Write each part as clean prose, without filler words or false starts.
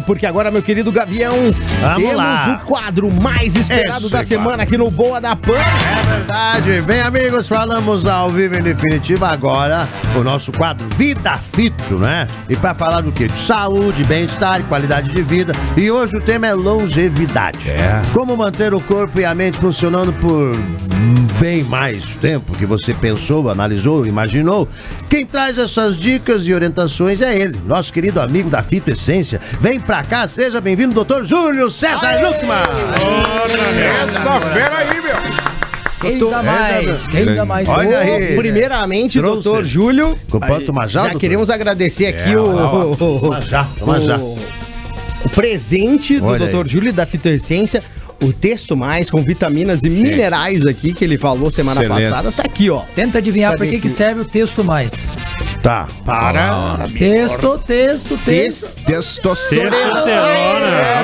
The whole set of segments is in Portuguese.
Porque agora, meu querido Gavião, temos o quadro mais esperado da semana aqui no Boa da Pan. É verdade. Bem, amigos, falamos ao vivo em definitiva agora o nosso quadro Vida Fito, né? E pra falar do quê? De saúde, bem-estar e qualidade de vida. E hoje o tema é longevidade. Como manter o corpo e a mente funcionando por bem mais tempo que você pensou, analisou, imaginou. Quem traz essas dicas e orientações é ele, nosso querido amigo da Fito Essência. Vem pra cá, seja bem-vindo, doutor Júlio César Luckman. Essa fera aí, meu. Quem dá mais? Olha aí. Primeiramente, doutor Júlio, já queremos agradecer aqui o presente do doutor Júlio da Fito Essência. O Texto Mais, com vitaminas e minerais aqui, que ele falou semana passada, tá aqui, ó. Tenta adivinhar pra que serve o Texto Mais. Tá, para. Testosterona.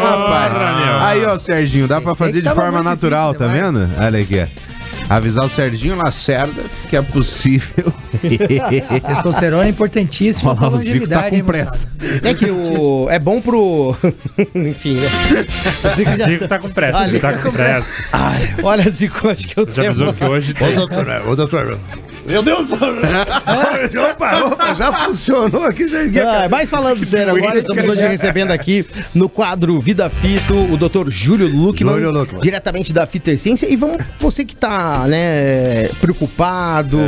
Rapaz. Aí, ó, Serginho, dá pra fazer de forma natural, tá vendo? Olha aqui. Avisar o Serginho Lacerda que é possível. Testosterona é importantíssima pra longevidade. Tá com pressa. É que é bom pro... Enfim, né? O Zico tá com pressa. Olha, Zico, acho que eu já avisou que hoje tem... Ô, doutor... Meu Deus do céu! Opa, já funcionou aqui, já. Mas falando sério, agora estamos hoje recebendo aqui no quadro Vida Fito o Dr. Júlio Luckman, diretamente da Fito Essência. E você que tá, né, preocupado,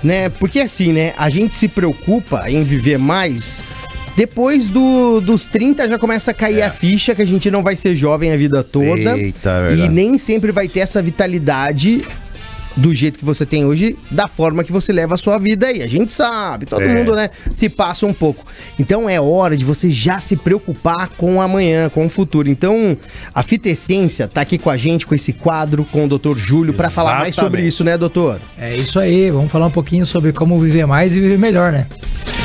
né? Porque assim, né, a gente se preocupa em viver mais. Depois dos 30 já começa a cair a ficha que a gente não vai ser jovem a vida toda. E nem sempre vai ter essa vitalidade do jeito que você tem hoje, da forma que você leva a sua vida aí. A gente sabe, todo mundo, né, se passa um pouco. Então é hora de você já se preocupar com o amanhã, com o futuro. Então, a Fito Essência tá aqui com a gente, com esse quadro, com o Dr. Júlio, para falar mais sobre isso, né, doutor? É isso aí, vamos falar um pouquinho sobre como viver mais e viver melhor, né?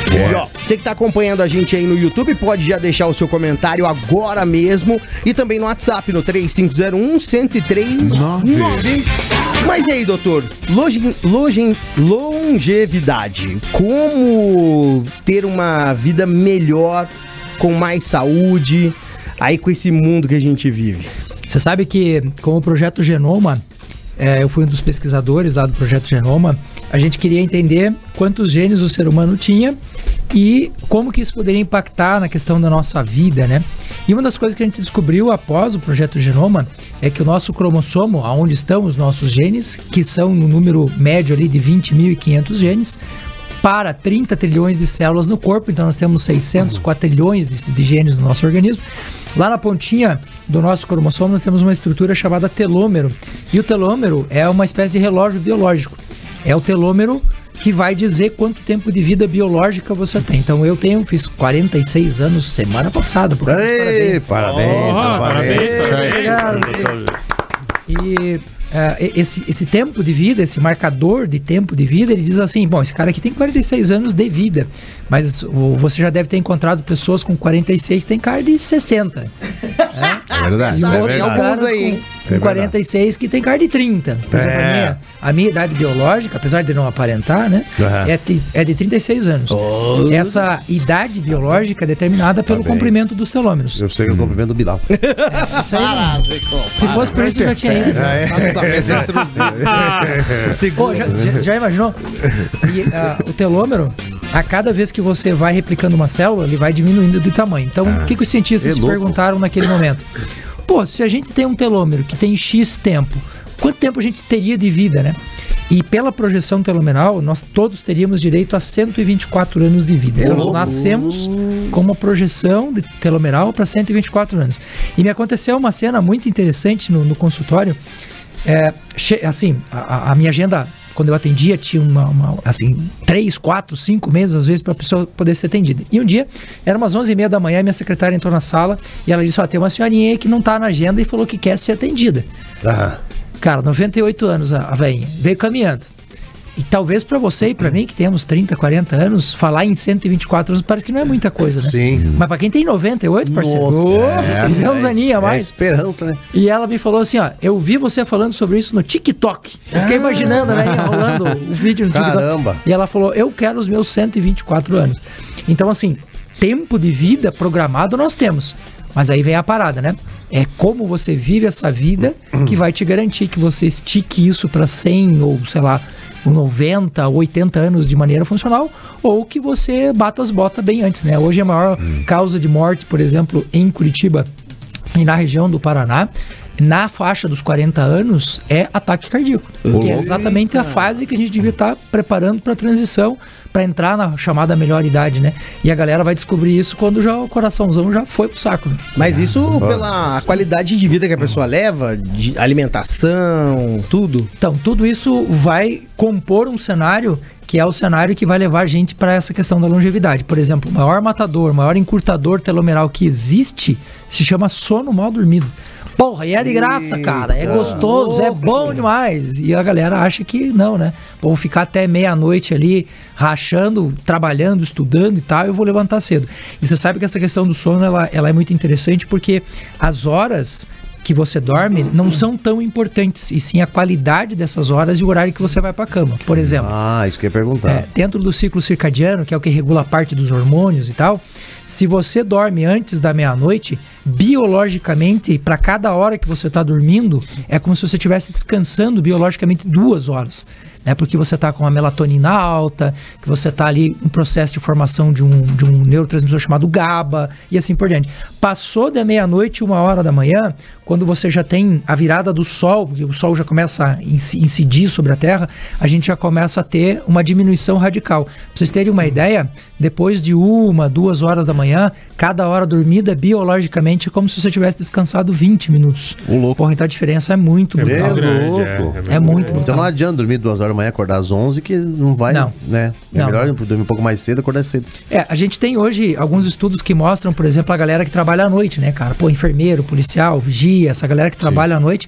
E, ó, você que tá acompanhando a gente aí no YouTube, pode já deixar o seu comentário agora mesmo e também no WhatsApp, no 3501-1039. Mas e aí, doutor? Longevidade. Como ter uma vida melhor, com mais saúde, aí com esse mundo que a gente vive? Você sabe que com o Projeto Genoma, eu fui um dos pesquisadores lá do Projeto Genoma, a gente queria entender quantos genes o ser humano tinha e como que isso poderia impactar na questão da nossa vida, né? E uma das coisas que a gente descobriu após o Projeto Genoma é que o nosso cromossomo, onde estão os nossos genes, que são no número médio ali de 20.500 genes, para 30 trilhões de células no corpo, então nós temos 600 quadrilhões de genes no nosso organismo. Lá na pontinha do nosso cromossomo nós temos uma estrutura chamada telômero, e o telômero é uma espécie de relógio biológico. É o telômero que vai dizer quanto tempo de vida biológica você tem. Então fiz 46 anos semana passada. Parabéns. E esse tempo de vida, esse marcador de tempo de vida, ele diz assim, bom, esse cara aqui tem 46 anos de vida, mas você já deve ter encontrado pessoas com 46 que tem cara de 60. É verdade. E outros caras com 46 que tem cara de 30. Por exemplo, a minha idade biológica, apesar de não aparentar, né, é de 36 anos. Essa idade biológica é determinada pelo comprimento dos telômeros. Eu sei que é o comprimento do Bilal. Isso aí. Se fosse por isso, eu já tinha ido. Já imaginou? E, o telômero, a cada vez que você vai replicando uma célula, ele vai diminuindo de tamanho. Então, o que os cientistas se perguntaram naquele momento? Pô, se a gente tem um telômero que tem X tempo, quanto tempo a gente teria de vida, né? E pela projeção telomeral, nós todos teríamos direito a 124 anos de vida. Então, nós nascemos com uma projeção de telomeral para 124 anos. E me aconteceu uma cena muito interessante no consultório. A minha agenda, quando eu atendia, tinha assim, 3, 4, 5 meses, às vezes, para a pessoa poder ser atendida. E um dia, era umas 11h30 da manhã, minha secretária entrou na sala e ela disse, tem uma senhorinha aí que não está na agenda e falou que quer ser atendida. Cara, 98 anos a velhinha, veio caminhando. E talvez para você e para mim, que temos 30, 40 anos, falar em 124 anos parece que não é muita coisa, né? Sim. Mas para quem tem 98, parceiro, viveu uns aninhos a mais. É esperança, né? E ela me falou assim, eu vi você falando sobre isso no TikTok. Eu fiquei imaginando, né, enrolando o vídeo no TikTok. Caramba. E ela falou, eu quero os meus 124 anos. Então, assim, tempo de vida programado nós temos. Mas aí vem a parada, né? É como você vive essa vida que vai te garantir que você estique isso para 100 ou, sei lá, 90, 80 anos de maneira funcional, ou que você bata as botas bem antes, né? Hoje a maior causa de morte, por exemplo, em Curitiba e na região do Paraná, na faixa dos 40 anos, é ataque cardíaco. Que é exatamente a fase que a gente devia estar preparando para a transição, para entrar na chamada melhor idade, né? E a galera vai descobrir isso quando já o coraçãozão já foi pro saco. Né? Mas isso pela qualidade de vida que a pessoa leva, de alimentação, tudo. Então, tudo isso vai compor um cenário que é o cenário que vai levar a gente para essa questão da longevidade. Por exemplo, o maior matador, o maior encurtador telomeral que existe se chama sono mal dormido. Porra, e é de graça, cara. É gostoso, é bom demais. E a galera acha que não, né? Vou ficar até meia-noite ali, rachando, trabalhando, estudando e tal, eu vou levantar cedo. E você sabe que essa questão do sono, ela é muito interessante porque as horas que você dorme não são tão importantes, e sim a qualidade dessas horas e o horário que você vai pra cama, por exemplo. Isso que eu ia perguntar. Dentro do ciclo circadiano, que é o que regula a parte dos hormônios e tal, se você dorme antes da meia-noite, biologicamente, para cada hora que você está dormindo, é como se você estivesse descansando biologicamente 2 horas. Né? Porque você está com a melatonina alta, que você está ali em processo de formação de um neurotransmissor chamado GABA, e assim por diante. Passou da meia-noite, 1h da manhã, quando você já tem a virada do sol, porque o sol já começa a incidir sobre a Terra, a gente já começa a ter uma diminuição radical. Pra vocês terem uma ideia, depois de 1-2 horas da manhã, cada hora dormida, biologicamente, é como se você tivesse descansado 20 minutos. Porra, então a diferença é muito brutal. É muito brutal. Então não adianta dormir 2 horas da manhã, acordar às 11, que não vai, né? É melhor dormir um pouco mais cedo, acordar cedo. A gente tem hoje alguns estudos que mostram, por exemplo, a galera que trabalha à noite, né, cara? Pô, enfermeiro, policial, vigia, essa galera que trabalha à noite.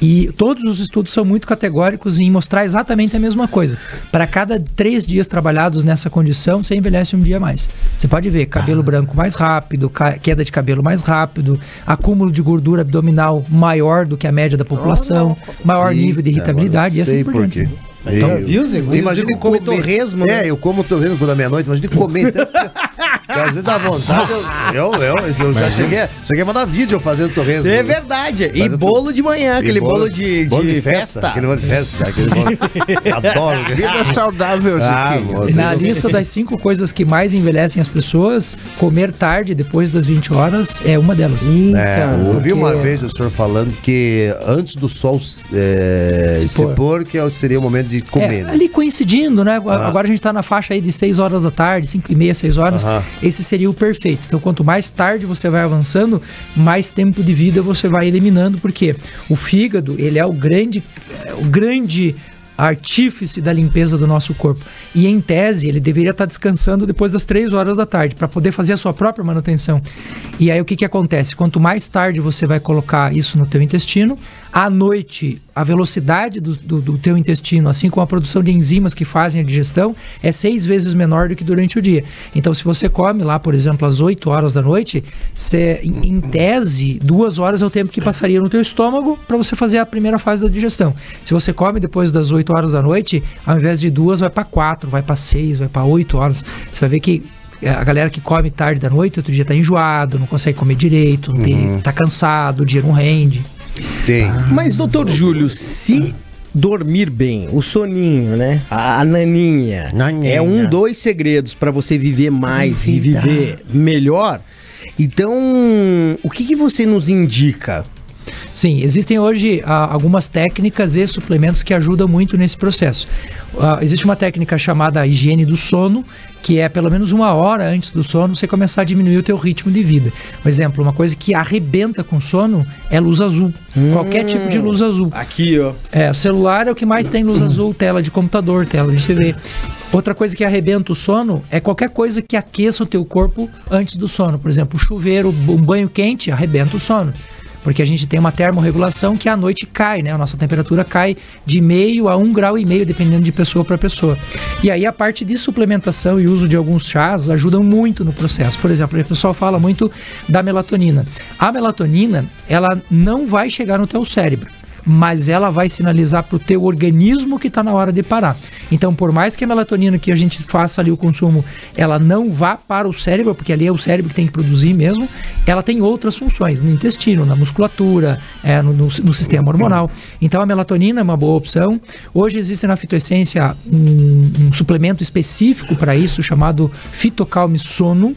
E todos os estudos são muito categóricos em mostrar exatamente a mesma coisa. Para cada 3 dias trabalhados nessa condição, você envelhece um dia mais. Você pode ver cabelo branco mais rápido, queda de cabelo mais rápido, acúmulo de gordura abdominal maior do que a média da população, maior nível de irritabilidade e assim por diante. Então, viu, Zé? Imagina que come torresmo, né? Eu como torresmo quando é meia-noite, imagina comer tanto. Às vezes dá vontade, eu já cheguei a mandar vídeo fazendo torresmo. É verdade. E bolo de manhã, aquele bolo de festa. Aquele bolo de festa. Adoro. Vida saudável, Na lista das 5 coisas que mais envelhecem as pessoas, comer tarde, depois das 20 horas, é uma delas. Eu ouvi uma vez o senhor falando que antes do sol se pôr, que seria o momento de comer. Né? Ali coincidindo, né? Agora a gente tá na faixa aí de 6 horas da tarde, 5h30, 6 horas. Esse seria o perfeito. Então, quanto mais tarde você vai avançando, mais tempo de vida você vai eliminando, porque o fígado, ele é o grande artífice da limpeza do nosso corpo. E em tese, ele deveria estar descansando depois das 3 horas da tarde, para poder fazer a sua própria manutenção. E aí o que acontece? Quanto mais tarde você vai colocar isso no teu intestino, à noite, a velocidade do teu intestino, assim como a produção de enzimas que fazem a digestão, é 6 vezes menor do que durante o dia. Então, se você come lá, por exemplo, às 8 horas da noite, em tese, 2 horas é o tempo que passaria no teu estômago para você fazer a primeira fase da digestão. Se você come depois das 8 horas da noite, ao invés de 2, vai para 4, vai para 6, vai para 8 horas. Você vai ver que a galera que come tarde da noite, outro dia tá enjoado, não consegue comer direito, tá cansado, o dia não rende. Mas, doutor Júlio, se dormir bem, o soninho, né? A naninha. É 2 segredos para você viver mais e viver melhor. Então, o que você nos indica? Sim, existem hoje algumas técnicas e suplementos que ajudam muito nesse processo. Existe uma técnica chamada higiene do sono, que é pelo menos 1 hora antes do sono você começar a diminuir o teu ritmo de vida. Por exemplo, uma coisa que arrebenta com sono é luz azul. Qualquer tipo de luz azul. Aqui, ó. O celular é o que mais tem luz azul, tela de computador, tela de TV. Outra coisa que arrebenta o sono é qualquer coisa que aqueça o teu corpo antes do sono. Por exemplo, o chuveiro, um banho quente arrebenta o sono. Porque a gente tem uma termorregulação que à noite cai, né? A nossa temperatura cai de 0,5 a 1,5 grau, dependendo de pessoa para pessoa. E aí a parte de suplementação e uso de alguns chás ajudam muito no processo. Por exemplo, o pessoal fala muito da melatonina. A melatonina, ela não vai chegar no teu cérebro. mas ela vai sinalizar para o teu organismo que está na hora de parar. Então, por mais que a melatonina que a gente faça ali o consumo, ela não vá para o cérebro, porque ali é o cérebro que tem que produzir mesmo, ela tem outras funções, no intestino, na musculatura, no sistema hormonal. Então, a melatonina é uma boa opção. Hoje existe na Fitoessência um suplemento específico para isso, chamado Fitocalme Sono.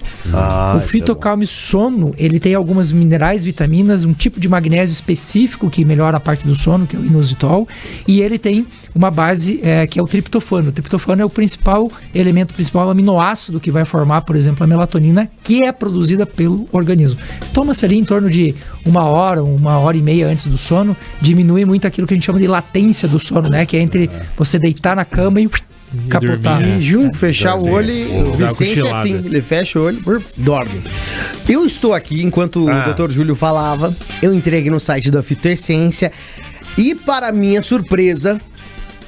O Fitocalme Sono, ele tem algumas minerais, vitaminas, um tipo de magnésio específico que melhora a parte do sono, que é o inositol, e ele tem uma base que é o triptofano. O triptofano é o principal elemento, principal aminoácido que vai formar, por exemplo, a melatonina, que é produzida pelo organismo. Toma-se ali em torno de 1h e meia antes do sono, diminui muito aquilo que a gente chama de latência do sono, né? Que é entre você deitar na cama e capotar. E fechar o olho, o Vicente é assim, ele fecha o olho, dorme. Eu estou aqui, enquanto o Dr. Júlio falava, eu entrei aqui no site da Fitoessência e, para minha surpresa,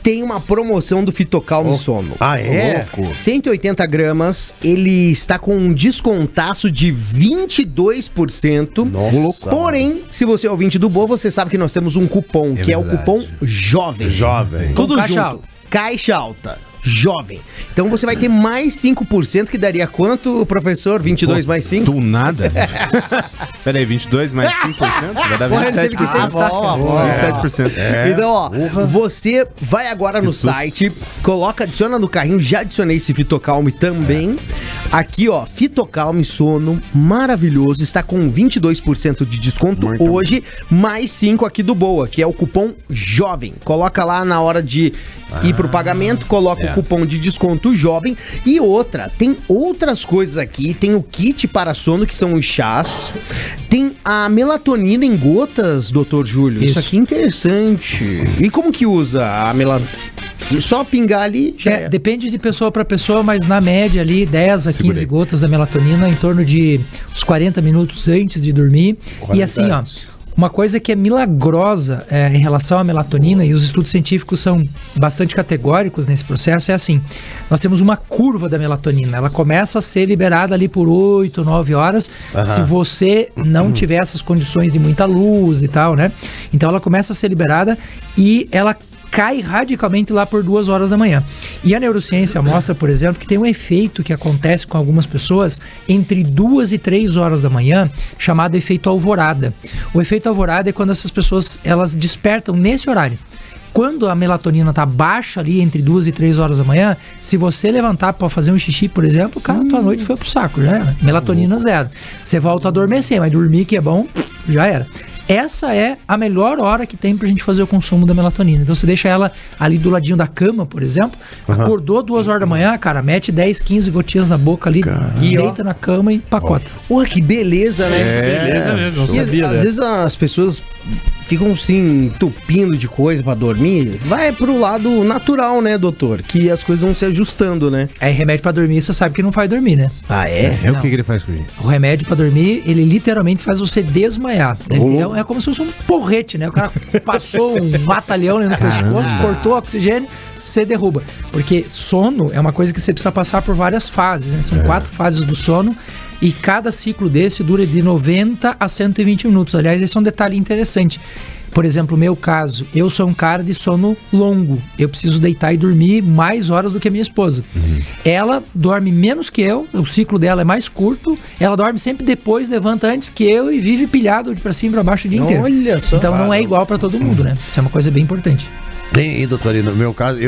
tem uma promoção do Fitocalme Sono. Ah, é? 180 gramas, ele está com um descontaço de 22%. Nossa. Porém, se você é ouvinte do Boa, você sabe que nós temos um cupom, que é o cupom JOVEM. Tudo caixa junto. alta. Caixa alta. Jovem. Então você vai ter mais 5%, que daria quanto, professor? 22 mais 5? Do nada? Peraí, 22 mais 5%? Vai dar 27%. 27%. Então, ó, você vai agora no site, adiciona no carrinho, já adicionei esse Fitocalme também. Aqui, ó, Fitocalme Sono, maravilhoso, está com 22% de desconto hoje, mais 5 aqui do Boa, que é o cupom JOVEM. Coloca lá na hora de ir pro pagamento, coloca o cupom de desconto JOVEM. E outra, tem outras coisas aqui, tem o kit para sono, que são os chás, tem a melatonina em gotas, doutor Júlio. Isso aqui é interessante. E como que usa a melatonina? Só pingar ali já é. Depende de pessoa para pessoa, mas na média ali 10 a 15 gotas da melatonina em torno de uns 40 minutos antes de dormir. E assim, ó, uma coisa que é milagrosa em relação à melatonina, e os estudos científicos são bastante categóricos nesse processo, é assim: nós temos uma curva da melatonina, ela começa a ser liberada ali por 8, 9 horas, se você não tiver essas condições de muita luz e tal, né? Então ela começa a ser liberada e ela cai radicalmente lá por 2 horas da manhã. E a neurociência mostra, por exemplo, que tem um efeito que acontece com algumas pessoas entre 2 e 3 horas da manhã, chamado efeito alvorada. O efeito alvorada é quando essas pessoas, elas despertam nesse horário. Quando a melatonina está baixa ali entre 2 e 3 horas da manhã, se você levantar para fazer um xixi, por exemplo, cara, tua noite foi pro saco, já era. Melatonina zero. Você volta a adormecer, mas dormir que é bom, já era. Essa é a melhor hora que tem pra gente fazer o consumo da melatonina. Então você deixa ela ali do ladinho da cama, por exemplo, acordou 2 horas da manhã, cara, mete 10, 15 gotinhas na boca ali, deita na cama e pacota. Porra, que beleza, né? Beleza mesmo, não sabia. Às vezes as pessoas ficam se entupindo de coisa pra dormir. Vai pro lado natural, né, doutor? Que as coisas vão se ajustando, né? Aí remédio pra dormir, você sabe que não faz dormir, né? Ah, é? É o que ele faz com ele? O remédio pra dormir, ele literalmente faz você desmaiar. É como se fosse um porrete, né? O cara passou um batalhão no pescoço, cortou o oxigênio, você derruba. Porque sono é uma coisa que você precisa passar por várias fases, né? São 4 fases do sono. E cada ciclo desse dura de 90 a 120 minutos. Aliás, esse é um detalhe interessante. Por exemplo, no meu caso, eu sou um cara de sono longo. Eu preciso deitar e dormir mais horas do que a minha esposa. Ela dorme menos que eu, o ciclo dela é mais curto. Ela dorme sempre depois, levanta antes que eu e vive pilhado de pra cima e pra baixo o dia inteiro. Olha só. Então não é igual pra todo mundo, né? Isso é uma coisa bem importante. E doutor, no meu caso,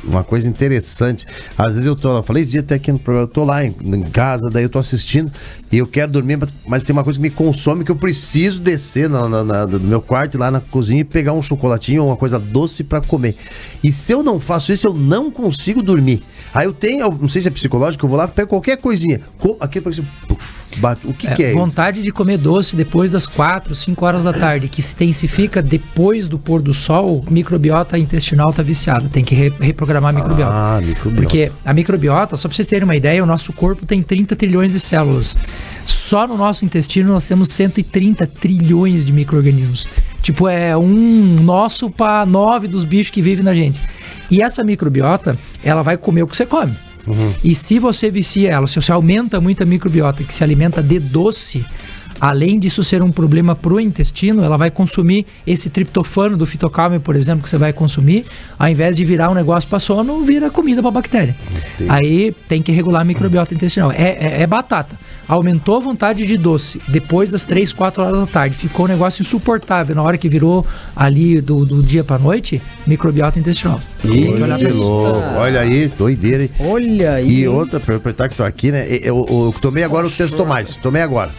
uma coisa interessante, às vezes eu falei esse dia até aqui no programa, eu tô lá em casa, daí eu tô assistindo e eu quero dormir, mas tem uma coisa que me consome, que eu preciso descer do meu quarto, lá na cozinha e pegar um chocolatinho ou uma coisa doce pra comer. E se eu não faço isso, eu não consigo dormir. Aí eu tenho, não sei se é psicológico, eu vou lá, pego qualquer coisinha, aquilo parece, bate. O que é? Vontade de comer doce depois das 4, 5 horas da tarde, que se intensifica depois do pôr do sol, microbiota intestinal tá viciada, tem que reprogramar a microbiota. Porque a microbiota, só pra vocês terem uma ideia, o nosso corpo tem 30 trilhões de células. Só no nosso intestino nós temos 130 trilhões de micro-organismos. Tipo, é um nosso para 9 dos bichos que vivem na gente. E essa microbiota, ela vai comer o que você come. E se você vicia ela, se você aumenta muito a microbiota que se alimenta de doce, além disso ser um problema pro intestino, ela vai consumir esse triptofano do Fitocalme, por exemplo, que você vai consumir, ao invés de virar um negócio para sono, vira comida para bactéria. Entendi. Aí tem que regular a microbiota intestinal. É batata. Aumentou a vontade de doce depois das 3, 4 horas da tarde. Ficou um negócio insuportável na hora que virou ali do dia pra noite, microbiota intestinal. Olha aí, doideira, hein? Olha aí. E outra, pra aproveitar que tô aqui, né? Eu tomei agora o Testomais. Tomei agora.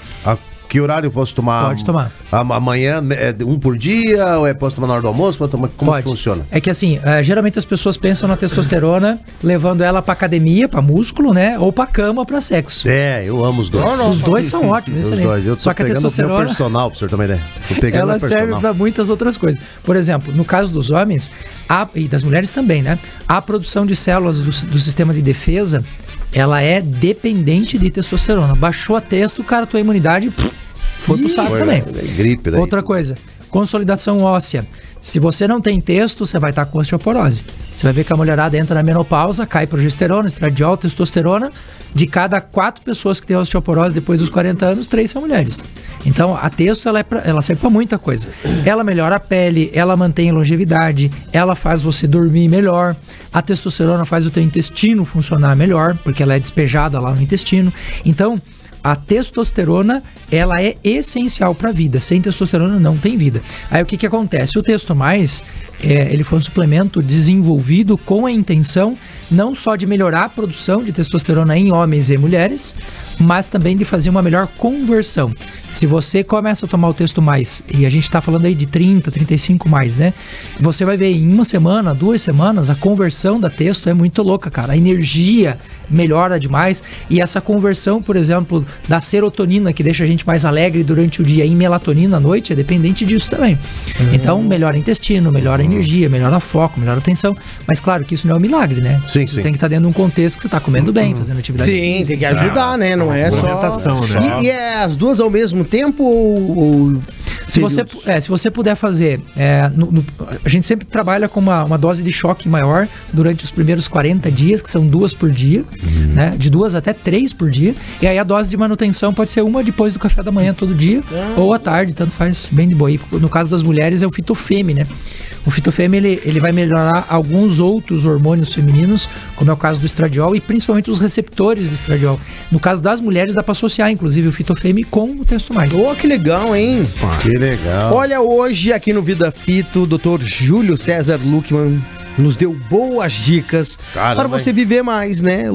Que horário eu posso tomar? Pode tomar. Amanhã, um por dia? Ou posso tomar na hora do almoço? Como que funciona? É que assim, geralmente as pessoas pensam na testosterona levando ela pra academia, pra músculo, né? Ou pra cama, pra sexo. Eu amo os dois. Os dois são ótimos, excelente. Só que a testosterona... meu personal, pra você ter uma ideia. Ela serve pra muitas outras coisas. Por exemplo, no caso dos homens, e das mulheres também, né? A produção de células do sistema de defesa, ela é dependente de testosterona. Baixou a testo, cara, tua imunidade foi pro saco também. Gripe daí. Outra coisa, consolidação óssea. Se você não tem testo, você vai estar com osteoporose. Você vai ver que a mulherada entra na menopausa, cai progesterona, estradiol, testosterona. De cada 4 pessoas que têm osteoporose depois dos 40 anos, 3 são mulheres. Então, a testo, ela serve para muita coisa. Ela melhora a pele, ela mantém a longevidade, ela faz você dormir melhor. A testosterona faz o teu intestino funcionar melhor, porque ela é despejada lá no intestino. Então, a testosterona, ela é essencial para a vida. Sem testosterona não tem vida. Aí o que acontece? O Testomais, ele foi um suplemento desenvolvido com a intenção não só de melhorar a produção de testosterona em homens e mulheres, mas também de fazer uma melhor conversão. Se você começa a tomar o Testomais, e a gente está falando aí de 30, 35 mais, né? Você vai ver em 1 semana, 2 semanas, a conversão da testo é muito louca, cara. A energia melhora demais. E essa conversão, por exemplo, da serotonina, que deixa a gente mais alegre durante o dia, em melatonina à noite, é dependente disso também. Então, melhora o intestino, melhora a energia, melhora o foco, melhora a atenção. Mas claro que isso não é um milagre, né? Sim. Tem que estar dentro de um contexto que você está comendo bem, fazendo atividade. Sim, tem que ajudar, né? Não é só... Né? E é as duas ao mesmo tempo ou... Se você puder fazer, a gente sempre trabalha com uma dose de choque maior durante os primeiros 40 dias, que são 2 por dia, né? De 2 até 3 por dia. E aí a dose de manutenção pode ser uma depois do café da manhã todo dia, ou à tarde, tanto faz bem de boa. E no caso das mulheres é o Fitofem, né? O Fitofem, ele vai melhorar alguns outros hormônios femininos, como é o caso do estradiol, e principalmente os receptores de estradiol. No caso das mulheres, dá para associar, inclusive, o Fitofem com o Testomais. Oh, que legal, hein? Que legal. Olha, hoje aqui no Vida Fito, o Dr. Júlio César Luckmann nos deu boas dicas para você viver mais, né?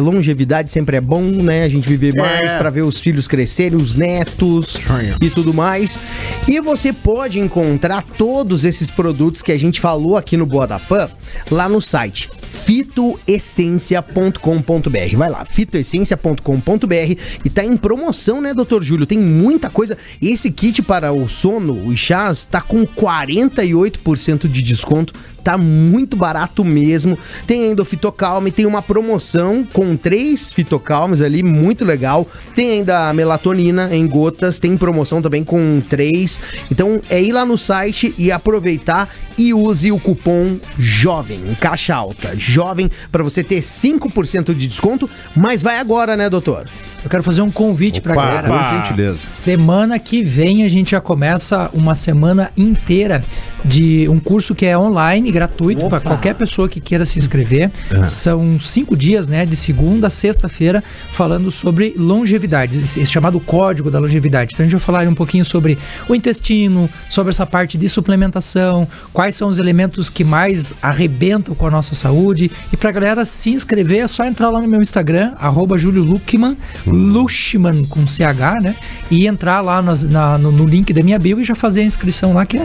Longevidade sempre é bom, né? A gente viver mais para ver os filhos crescerem, os netos e tudo mais. E você pode encontrar todos esses produtos que a gente falou aqui no Boa da Pan lá no site fitoessência.com.br. Vai lá, fitoessência.com.br, e tá em promoção, né, Dr. Júlio? Tem muita coisa. Esse kit para o sono, os chás, tá com 48% de desconto. Tá muito barato mesmo. Tem ainda o Fitocalme, tem uma promoção com 3 Fitocalmes ali, muito legal. Tem ainda a melatonina em gotas, tem promoção também com 3. Então é ir lá no site e aproveitar e use o cupom JOVEM, em caixa alta, JOVEM, para você ter 5% de desconto. Mas vai agora, né, doutor? Eu quero fazer um convite pra galera. Por gentileza. Semana que vem a gente já começa uma semana inteira de um curso que é online, gratuito, para qualquer pessoa que queira se inscrever. São 5 dias, né, de segunda a sexta-feira, falando sobre longevidade, esse chamado código da longevidade. Então a gente vai falar um pouquinho sobre o intestino, sobre essa parte de suplementação, quais são os elementos que mais arrebentam com a nossa saúde. E pra galera se inscrever, é só entrar lá no meu Instagram, @JulioLuckmann, Lushman com CH, né? E entrar lá no link da minha bio e já fazer a inscrição lá, que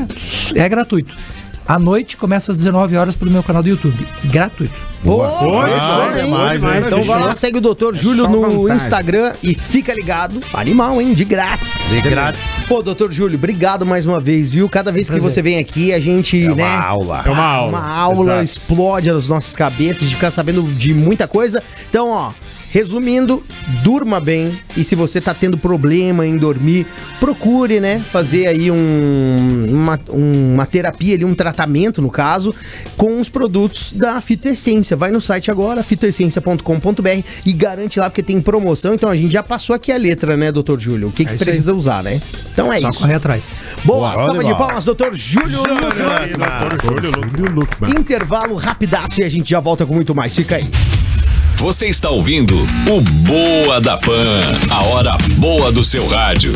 é gratuito. À noite começa às 19 horas pelo meu canal do YouTube. Gratuito. Então vai lá, segue o Dr. Júlio no Instagram e fica ligado. Animal, hein? De grátis. De grátis. Pô, Dr. Júlio, obrigado mais uma vez, viu? Cada vez que você vem aqui, a gente, É uma aula. É uma aula. Uma aula, Exato. explode as nossas cabeças de ficar sabendo de muita coisa. Então, ó, Resumindo, durma bem. E se você tá tendo problema em dormir, procure, né, fazer aí uma terapia ali, um tratamento, no caso, com os produtos da Fitoessência. Vai no site agora, fitoessência.com.br, e garante lá, porque tem promoção. Então a gente já passou aqui a letra, né, doutor Júlio? O que precisa usar, né? Então é Só isso. correr atrás. Boa, salva de palmas, doutor Júlio Luckman. Intervalo rapidaço e a gente já volta com muito mais. Fica aí. Você está ouvindo o Boa da Pan, a hora boa do seu rádio.